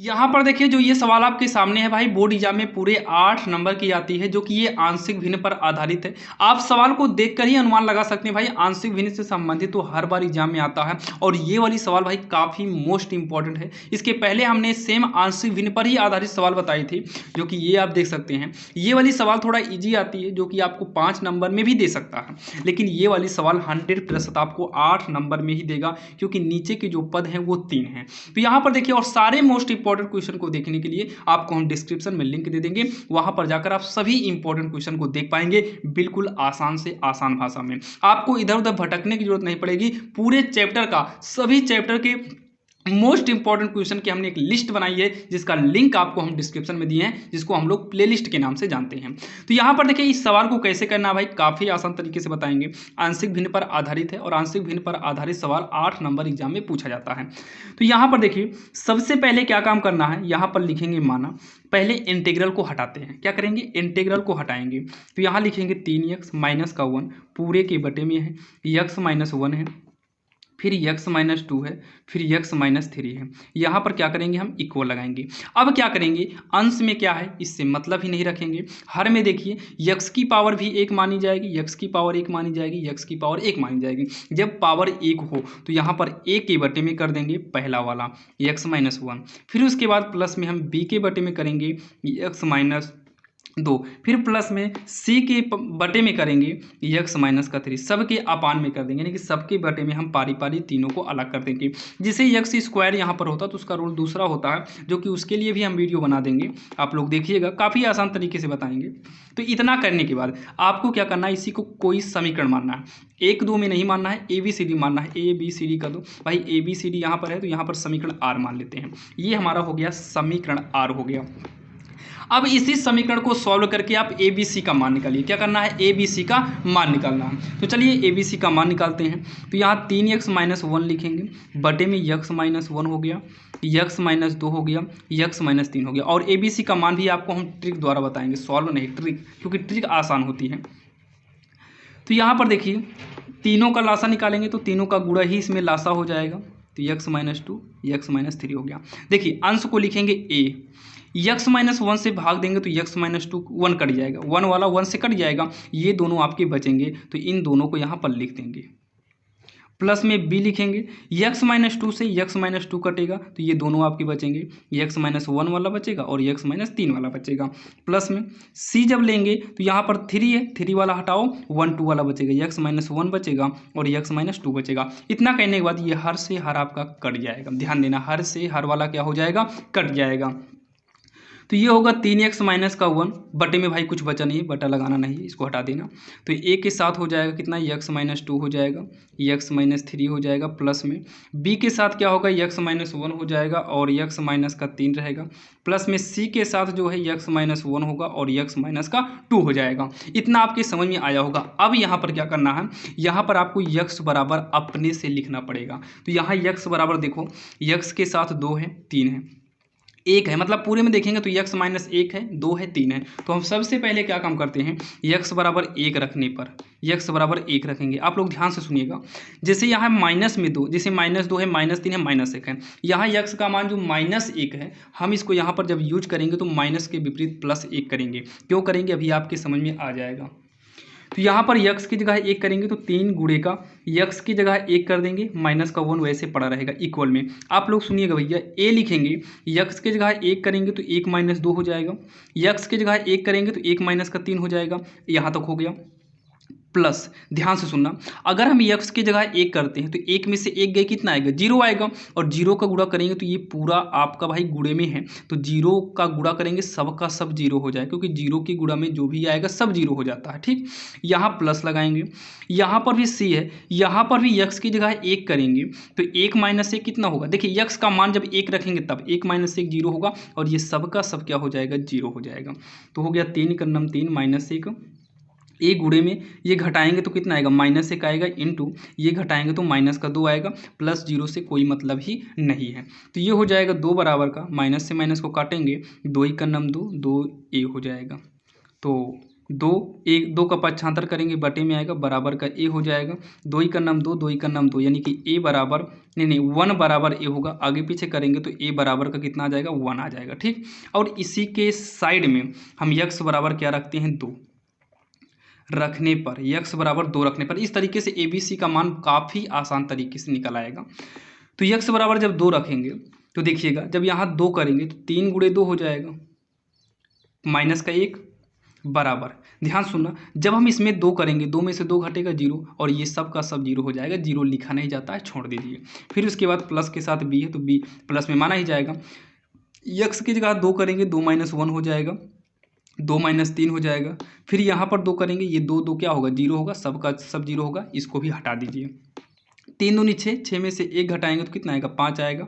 यहाँ पर देखिए जो ये सवाल आपके सामने है भाई, बोर्ड एग्जाम में पूरे 8 नंबर की आती है, जो कि ये आंशिक भिन्न पर आधारित है। आप सवाल को देखकर ही अनुमान लगा सकते हैं भाई, आंशिक भिन्न से संबंधित तो हर बार एग्जाम में आता है। और ये वाली सवाल भाई काफ़ी मोस्ट इंपॉर्टेंट है। इसके पहले हमने सेम आंशिक भिन्न पर ही आधारित सवाल बताई थी, जो कि ये आप देख सकते हैं। ये वाली सवाल थोड़ा ईजी आती है, जो कि आपको 5 नंबर में भी दे सकता है, लेकिन ये वाली सवाल 100% आपको 8 नंबर में ही देगा, क्योंकि नीचे के जो पद हैं वो 3 हैं। तो यहाँ पर देखिए, और सारे मोस्ट इंपॉर्टेंट क्वेश्चन को देखने के लिए आपको हम डिस्क्रिप्शन में लिंक दे देंगे, वहां पर जाकर आप सभी इंपॉर्टेंट क्वेश्चन को देख पाएंगे, बिल्कुल आसान से आसान भाषा में। आपको इधर उधर भटकने की जरूरत नहीं पड़ेगी। पूरे चैप्टर का, सभी चैप्टर के मोस्ट इंपॉर्टेंट क्वेश्चन की हमने एक लिस्ट बनाई है, जिसका लिंक आपको हम डिस्क्रिप्शन में दिए हैं, जिसको हम लोग प्लेलिस्ट के नाम से जानते हैं। तो यहाँ पर देखिए, इस सवाल को कैसे करना है भाई, काफ़ी आसान तरीके से बताएंगे। आंशिक भिन्न पर आधारित है, और आंशिक भिन्न पर आधारित सवाल 8 नंबर एग्जाम में पूछा जाता है। तो यहाँ पर देखिए, सबसे पहले क्या काम करना है, यहाँ पर लिखेंगे माना। पहले इंटीग्रल को हटाते हैं। क्या करेंगे, इंटीग्रल को हटाएंगे। तो यहाँ लिखेंगे 3x माइनस का 1 पूरे के बटे में है, x माइनस 1 है, फिर x माइनस 2 है, फिर x माइनस 3 है। यहाँ पर क्या करेंगे, हम इक्वल लगाएंगे। अब क्या करेंगे, अंश में क्या है, इससे मतलब ही नहीं रखेंगे। हर में देखिए, x की पावर भी 1 मानी जाएगी, x की पावर 1 मानी जाएगी, x की पावर 1 मानी जाएगी। जब पावर 1 हो तो यहाँ पर a के बटे में कर देंगे पहला वाला x माइनस 1, फिर उसके बाद प्लस में हम b के बटे में करेंगे x माइनस 2, फिर प्लस में c के बटे में करेंगे x माइनस का 3, सबके अपान में कर देंगे, यानी कि सबके बटे में हम पारी पारी तीनों को अलग कर देंगे। जिसे x स्क्वायर यहाँ पर होता तो उसका रूल दूसरा होता है, जो कि उसके लिए भी हम वीडियो बना देंगे, आप लोग देखिएगा, काफ़ी आसान तरीके से बताएंगे। तो इतना करने के बाद आपको क्या करना है, इसी को कोई समीकरण मानना है। 1 2 में नहीं मानना है, ABCD मानना है। ABCD का दो भाई, ABCD यहाँ पर है तो यहाँ पर समीकरण R मान लेते हैं। ये हमारा हो गया समीकरण R हो गया। अब इसी समीकरण को सॉल्व करके आप ABC का मान निकालिए। क्या करना है, ABC का मान निकालना है। तो चलिए ABC का मान निकालते हैं। तो यहाँ 3x माइनस 1 लिखेंगे, बटे में x माइनस 1 हो गया, x माइनस 2 हो गया, x माइनस 3 हो गया। और ABC का मान भी आपको हम ट्रिक द्वारा बताएंगे, सॉल्व नहीं, ट्रिक, क्योंकि ट्रिक आसान होती है। तो यहाँ पर देखिए, तीनों का लासा निकालेंगे तो तीनों का गुणा ही इसमें लासा हो जाएगा। तो x माइनस 2 x माइनस 3 हो गया। देखिए अंश को लिखेंगे a, x माइनस 1 से भाग देंगे तो x माइनस 2 1 कट जाएगा, 1 वाला 1 से कट जाएगा, ये दोनों आपके बचेंगे। तो इन दोनों को यहाँ पर लिख देंगे। प्लस में b लिखेंगे, x माइनस 2 से x माइनस 2 कटेगा तो ये दोनों आपके बचेंगे, x माइनस 1 वाला बचेगा और x माइनस 3 वाला बचेगा। प्लस में c जब लेंगे तो यहाँ पर 3 है, 3 वाला हटाओ, 1 2 वाला बचेगा, x माइनस 1 बचेगा और x माइनस 2 बचेगा। इतना कहने के बाद ये हर से हर आपका कट जाएगा। ध्यान देना, हर से हर वाला क्या हो जाएगा, कट जाएगा। तो ये होगा 3x माइनस का 1, बटे में भाई कुछ बचा नहीं है, बटा लगाना नहीं है, इसको हटा देना। तो a के साथ हो जाएगा कितना, x माइनस 2 हो जाएगा, x माइनस 3 हो जाएगा। प्लस में b के साथ क्या होगा, x माइनस 1 हो जाएगा और x माइनस का 3 रहेगा। प्लस में c के साथ जो है x माइनस 1 होगा और x माइनस का 2 हो जाएगा। इतना आपके समझ में आया होगा। अब यहाँ पर क्या करना है, यहाँ पर आपको x बराबर अपने से लिखना पड़ेगा। तो यहाँ x बराबर देखो, x के साथ 2 है, 3 है, 1 है, मतलब पूरे में देखेंगे तो x माइनस 1 है, 2 है, 3 है। तो हम सबसे पहले क्या काम करते हैं, x बराबर 1 रखने पर x बराबर 1 रखेंगे। आप लोग ध्यान से सुनिएगा, जैसे यहाँ माइनस में 2, जैसे माइनस 2 है, माइनस 3 है, माइनस 1 है, यहाँ x का मान जो माइनस 1 है, हम इसको यहाँ पर जब यूज करेंगे तो माइनस के विपरीत प्लस 1 करेंगे। क्यों करेंगे, अभी आपके समझ में आ जाएगा। तो यहाँ पर x की जगह 1 करेंगे तो 3 गुणे का x की जगह 1 कर देंगे, माइनस का 1 वैसे पड़ा रहेगा इक्वल में। आप लोग सुनिएगा भैया, a लिखेंगे, x की जगह 1 करेंगे तो 1 माइनस 2 हो जाएगा, x की जगह 1 करेंगे तो 1 माइनस का 3 हो जाएगा। यहाँ तक हो गया। प्लस, ध्यान से सुनना, अगर हम x की जगह 1 करते हैं तो 1 में से 1 गए कितना आएगा, 0 आएगा, और 0 का गुणा करेंगे तो ये पूरा आपका भाई गुणे में है, तो 0 का गुणा करेंगे सब का सब 0 हो जाए, क्योंकि 0 के गुणा में जो भी आएगा सब 0 हो जाता है। ठीक, यहाँ प्लस लगाएंगे, यहाँ पर भी c है, यहाँ पर भी x की जगह 1 करेंगे तो 1 माइनस 1 कितना होगा, देखिए x का मान जब 1 रखेंगे तब 1 माइनस 1 0 होगा, और ये सब का सब क्या हो जाएगा, 0 हो जाएगा। तो हो गया 3 का नम 3 माइनस 1, एक गुणे में ये घटाएंगे तो कितना आएगा, माइनस 1 आएगा, इंटू ये घटाएंगे तो माइनस का 2 आएगा, प्लस 0 से कोई मतलब ही नहीं है। तो ये हो जाएगा 2 बराबर का, माइनस से माइनस को काटेंगे, 2 ही का नम 2, 2 a हो जाएगा। तो दो, एक 2 का पक्षांतर करेंगे बटे में आएगा, बराबर का ए हो जाएगा। 2 ही का नाम 2, 2 ही का नाम 2, यानी कि ए बराबर नहीं 1 बराबर ए होगा। आगे पीछे करेंगे तो ए बराबर का कितना आ जाएगा, 1 आ जाएगा। ठीक, और इसी के साइड में हम यक्स बराबर क्या रखते हैं, 2 रखने पर, यक्स बराबर 2 रखने पर इस तरीके से ए बी सी का मान काफ़ी आसान तरीके से निकल आएगा। तो यक्स बराबर जब 2 रखेंगे तो देखिएगा, जब यहाँ 2 करेंगे तो 3 गुणे 2 हो जाएगा, माइनस का 1 बराबर, ध्यान सुनना, जब हम इसमें 2 करेंगे 2 में से 2 घटेगा 0, और ये सब का सब 0 हो जाएगा। 0 लिखा नहीं जाता है, छोड़ दीजिए। फिर उसके बाद प्लस के साथ b है तो b प्लस में माना ही जाएगा। यक्स की जगह 2 करेंगे 2 - 1 हो जाएगा, 2 - 3 हो जाएगा। फिर यहाँ पर 2 करेंगे, ये 2 2 क्या होगा, 0 होगा, सब का सब 0 होगा, इसको भी हटा दीजिए। 3 दूनी 6, 6 में से 1 घटाएंगे तो कितना आएगा, 5 आएगा।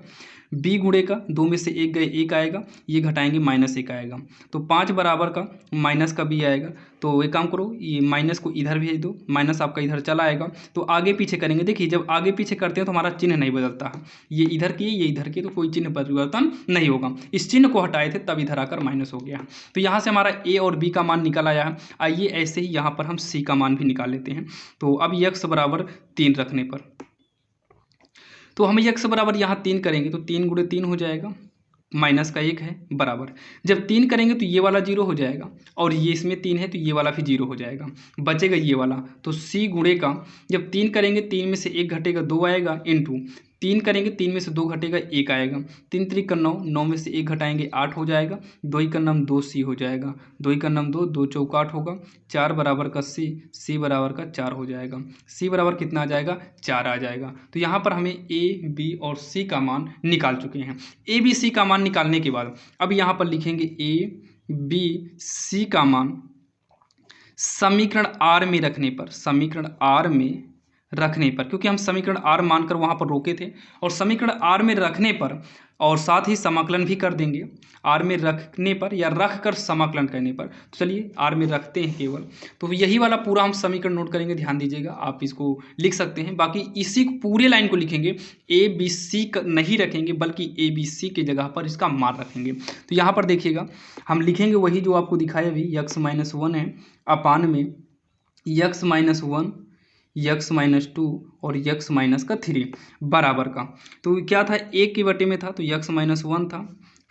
b गुणे का 2 में से 1 गए 1 आएगा, ये घटाएंगे -1 आएगा, तो 5 बराबर का माइनस का b आएगा। तो एक काम करो, ये माइनस को इधर भेज दो, माइनस आपका इधर चला आएगा। तो आगे पीछे करेंगे, देखिए जब आगे पीछे करते हैं तो हमारा चिन्ह नहीं बदलता है, ये इधर की ये इधर की, तो कोई चिन्ह परिवर्तन नहीं होगा। इस चिन्ह को हटाए थे तब इधर आकर माइनस हो गया। तो यहाँ से हमारा a और b का मान निकल आया है। आइए ऐसे ही यहाँ पर हम c का मान भी निकाल लेते हैं। तो अब यक्स बराबर 3 रखने पर, तो हम यक्स बराबर यहाँ 3 करेंगे तो 3 गुणे 3 हो जाएगा, माइनस का 1 है, बराबर। जब 3 करेंगे तो ये वाला 0 हो जाएगा, और ये इसमें 3 है तो ये वाला भी 0 हो जाएगा, बचेगा ये वाला। तो c गुणे का जब 3 करेंगे 3 में से 1 घटेगा 2 आएगा, इंटू 3 करेंगे 3 में से 2 घटेगा 1 आएगा, 3 3 का 9, 9 में से 1 घटाएंगे 8 हो जाएगा, 2 ही का नाम 2 c हो जाएगा, 2 ही का नाम 2, 2 चौका 8 होगा, 4 बराबर का c, c बराबर का 4 हो जाएगा। c बराबर कितना आ जाएगा, 4 आ जाएगा। तो यहाँ पर हमें a b और c का मान निकाल चुके हैं। a b c का मान निकालने के बाद अब यहाँ पर लिखेंगे a b c का मान समीकरण r में रखने पर, समीकरण r में रखने पर, क्योंकि हम समीकरण r मानकर वहाँ पर रोके थे, और समीकरण r में रखने पर और साथ ही समाकलन भी कर देंगे। r में रखने पर या रख कर समाकलन करने पर, तो चलिए r में रखते हैं केवल, तो यही वाला पूरा हम समीकरण नोट करेंगे। ध्यान दीजिएगा, आप इसको लिख सकते हैं, बाकी इसी पूरे लाइन को लिखेंगे, a b c नहीं रखेंगे बल्कि a b c के जगह पर इसका मान रखेंगे। तो यहाँ पर देखिएगा, हम लिखेंगे वही जो आपको दिखाया अभी, यक्स -1 है अपान में यक्स -1 यक्स -2 और यक्स -3 बराबर का, तो क्या था, a के बटे में था तो यक्स -1 था,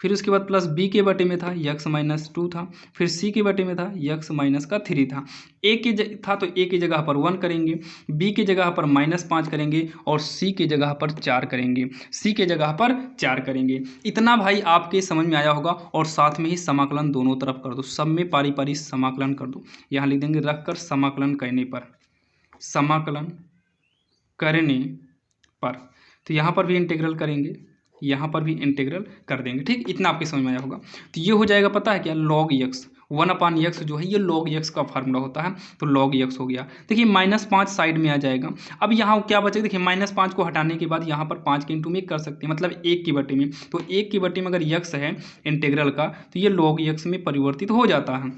फिर उसके बाद प्लस b के बटे में था यक्स -2 था, फिर c के बटे में था यक्स -3 था। a के था तो a की जगह पर 1 करेंगे, b की जगह पर -5 करेंगे, और c की जगह पर 4 करेंगे, c के जगह पर 4 करेंगे। इतना भाई आपके समझ में आया होगा। और साथ में ही समाकलन दोनों तरफ कर दो, सब में पारी पारी समाकलन कर दो। यहाँ लिख देंगे रख कर समाकलन करने पर, समाकलन करने पर, तो यहाँ पर भी इंटीग्रल करेंगे, यहाँ पर भी इंटीग्रल कर देंगे। ठीक, इतना आपके समझ में आया होगा। तो ये हो जाएगा, पता है क्या, log x, 1/x जो है ये log x का फार्मूला होता है, तो log x हो गया। देखिए -5 साइड में आ जाएगा। अब यहाँ क्या बचेगा, देखिए -5 को हटाने के बाद यहाँ पर 5 के इंटू में कर सकते हैं, मतलब 1 की बटे में, तो 1 की बटे में अगर x है इंटीग्रल का तो ये log x में परिवर्तित हो जाता है।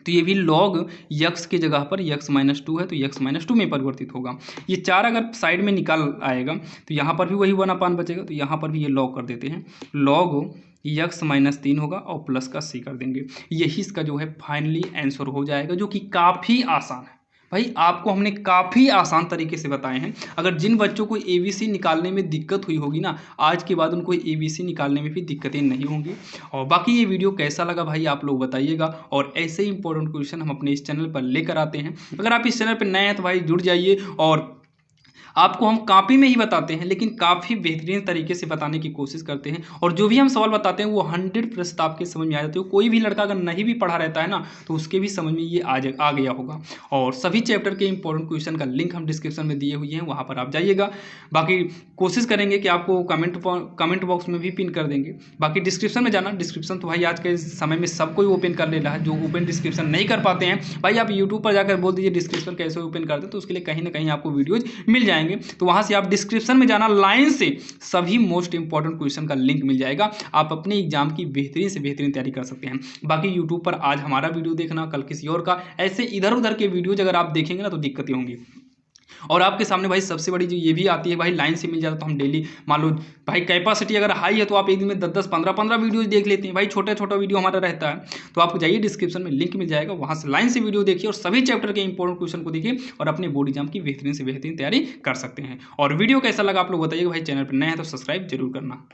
तो ये भी log x की जगह पर x -2 है तो x -2 में परिवर्तित होगा। ये 4 अगर साइड में निकल आएगा तो यहाँ पर भी वही 1/, बचेगा, तो यहाँ पर भी ये log कर देते हैं, log x -3 होगा और प्लस का c कर देंगे। यही इसका जो है फाइनली आंसर हो जाएगा, जो कि काफ़ी आसान है। भाई आपको हमने काफ़ी आसान तरीके से बताए हैं। अगर जिन बच्चों को ABC निकालने में दिक्कत हुई होगी ना, आज के बाद उनको ABC निकालने में भी दिक्कतें नहीं होंगी। और बाकी ये वीडियो कैसा लगा भाई आप लोग बताइएगा, और ऐसे ही इंपॉर्टेंट क्वेश्चन हम अपने इस चैनल पर लेकर आते हैं। अगर आप इस चैनल पर नए हैं तो भाई जुड़ जाइए, और आपको हम कॉपी में ही बताते हैं लेकिन काफ़ी बेहतरीन तरीके से बताने की कोशिश करते हैं, और जो भी हम सवाल बताते हैं वो 100% आपके समझ में आ जाते हो। कोई भी लड़का अगर नहीं भी पढ़ा रहता है ना तो उसके भी समझ में ये आ गया होगा। और सभी चैप्टर के इंपॉर्टेंट क्वेश्चन का लिंक हम डिस्क्रिप्शन में दिए हुए हैं, वहाँ पर आप जाइएगा। बाकी कोशिश करेंगे कि आपको कमेंट बॉक्स में भी पिन कर देंगे। बाकी डिस्क्रिप्शन में जाना, डिस्क्रिप्शन तो भाई आज के समय में सब कोई ओपन कर ले रहा है। जो ओपन डिस्क्रिप्शन नहीं कर पाते हैं भाई, आप यूट्यूब पर जाकर बोल दीजिए डिस्क्रिप्शन कैसे ओपन करते हैं, तो उसके लिए कहीं ना कहीं आपको वीडियोज मिल जाएंगे। तो वहां से आप डिस्क्रिप्शन में जाना, लाइन से सभी मोस्ट इंपॉर्टेंट क्वेश्चन का लिंक मिल जाएगा। आप अपने एग्जाम की बेहतरीन से बेहतरीन तैयारी कर सकते हैं। बाकी यूट्यूब पर आज हमारा वीडियो देखना, कल किसी और का, ऐसे इधर उधर के वीडियोज अगर आप देखेंगे ना तो दिक्कतें होंगी। और आपके सामने भाई सबसे बड़ी जो ये भी आती है भाई, लाइन से मिल जाता तो हम डेली मान लो भाई कैपेसिटी अगर हाई है तो आप एक दिन में 10-10 15-15 वीडियोज देख लेते हैं भाई, छोटा छोटा वीडियो हमारा रहता है। तो आप जाइए डिस्क्रिप्शन में लिंक मिल जाएगा, वहाँ से लाइन से वीडियो देखिए और सभी चैप्टर के इंपॉर्टेंट क्वेश्चन को देखिए और अपने बोर्ड एग्जाम की बेहतरीन से बेहतरीन तैयारी कर सकते हैं। और वीडियो कैसा लगा आप लोग बताइए भाई, चैनल पर नए हैं तो सब्सक्राइब जरूर करना।